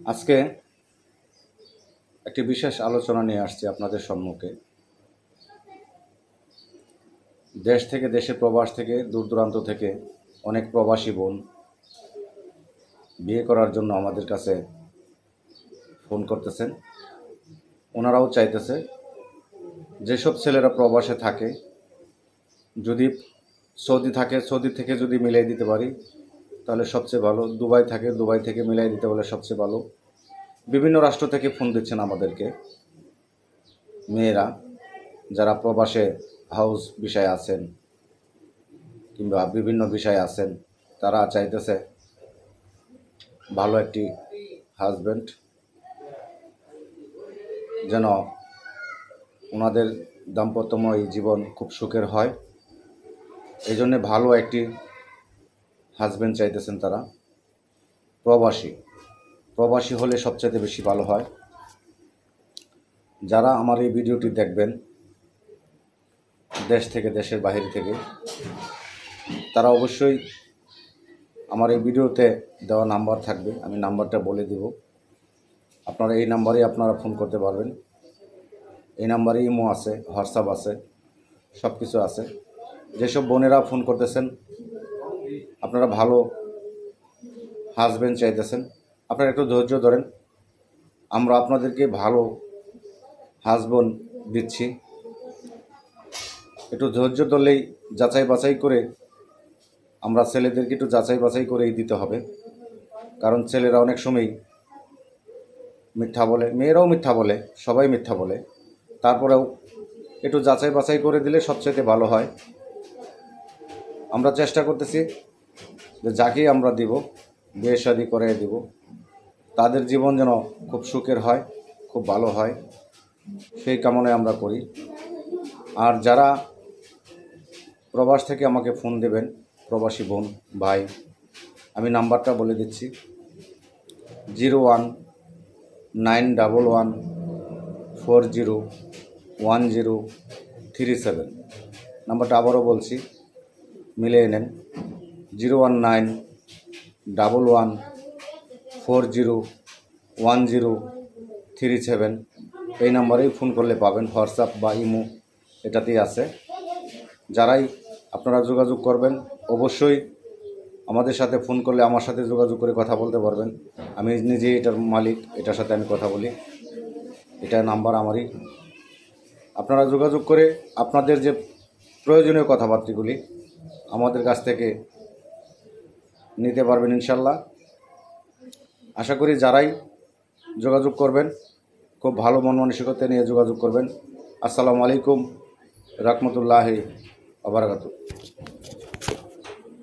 আজকে একটি বিশেষ আলোচনা নিয়ে আসছি আপনাদের সম্মুখে। দেশ থেকে, দেশের প্রবাস থেকে, দূর দূরান্ত থেকে অনেক প্রবাসী বোন বিয়ে করার জন্য আমাদের কাছে ফোন করতেছেন। ওনারাও চাইতেছে যেসব ছেলেরা প্রবাসে থাকে, যদি সৌদি থাকে, সৌদি থেকে যদি মিলাই দিতে পারি তাহলে সবচেয়ে ভালো। দুবাই থাকে, দুবাই থেকে মিলাই দিতে পারলে সবচেয়ে ভালো। বিভিন্ন রাষ্ট্র থেকে ফোন দিচ্ছেন আমাদেরকে মেয়েরা, যারা প্রবাসে হাউস বিষয়ে আছেন কিংবা বিভিন্ন বিষয়ে আছেন। তারা চাইতেছে ভালো একটি হাজব্যান্ড, যেন ওনাদের দাম্পত্যময় জীবন খুব সুখের হয়। এই জন্যে ভালো একটি হাজব্যান্ড চাইতেছেন তারা। প্রবাসী হলে সবচেয়ে বেশি ভালো হয়। যারা আমার এই ভিডিওটি দেখবেন দেশ থেকে, দেশের বাইরে থেকে, তারা অবশ্যই আমার এই ভিডিওতে দেওয়া নাম্বার থাকবে, আমি নাম্বারটা বলে দিব। আপনারা এই নাম্বারেই আপনারা ফোন করতে পারবেন। এই নাম্বারে ইমো আছে, হোয়াটসঅ্যাপ আছে, সব কিছু আছে। যেসব বোনেরা ফোন করতেছেন আপনারা ভালো হাজব্যান্ড চাইতেছেন, আপনারা একটু ধৈর্য ধরেন। আমরা আপনাদেরকে ভালো হাজব্যান্ড দিচ্ছি। একটু ধৈর্য ধরলেই যাচাই বাছাই করে, আমরা ছেলেদেরকে একটু যাচাই বাছাই করেই দিতে হবে। কারণ ছেলেরা অনেক সময় মিথ্যা বলে, মেয়েরাও মিথ্যা বলে, সবাই মিথ্যা বলে। তারপরেও একটু যাচাই বাছাই করে দিলে সবচেয়ে ভালো হয়। আমরা চেষ্টা করতেছি যে যাকেই আমরা দিব, বিয়ে শাদী করে দিব, তাদের জীবন যেন খুব সুখের হয়, খুব ভালো হয়, সেই কামনায় আমরা করি। আর যারা প্রবাস থেকে আমাকে ফোন দেবেন, প্রবাসী বোন ভাই, আমি নাম্বারটা বলে দিচ্ছি 019114011037। নাম্বারটা আবারও বলছি, মিলিয়ে নেন। 019114011037। এই নাম্বারেই ফোন করলে পাবেন। হোয়াটসঅ্যাপ বা ইমো এটাতেই আছে। যারাই আপনারা যোগাযোগ করবেন অবশ্যই আমাদের সাথে ফোন করলে আমার সাথে যোগাযোগ করে কথা বলতে পারবেন। আমি নিজেই এটার মালিক, এটার সাথে আমি কথা বলি, এটা নাম্বার আমারই। আপনারা যোগাযোগ করে আপনাদের যে প্রয়োজনীয় কথাবার্তাগুলি আমাদের কাছ থেকে নিতে পারবেন ইনশাল্লাহ। আশা করি যারাই যোগাযোগ করবেন খুব ভালো মন মানসিকতা নিয়ে যোগাযোগ করবেন। আসসালামু আলাইকুম রাহমাতুল্লাহি ওয়া বারাকাতুহু।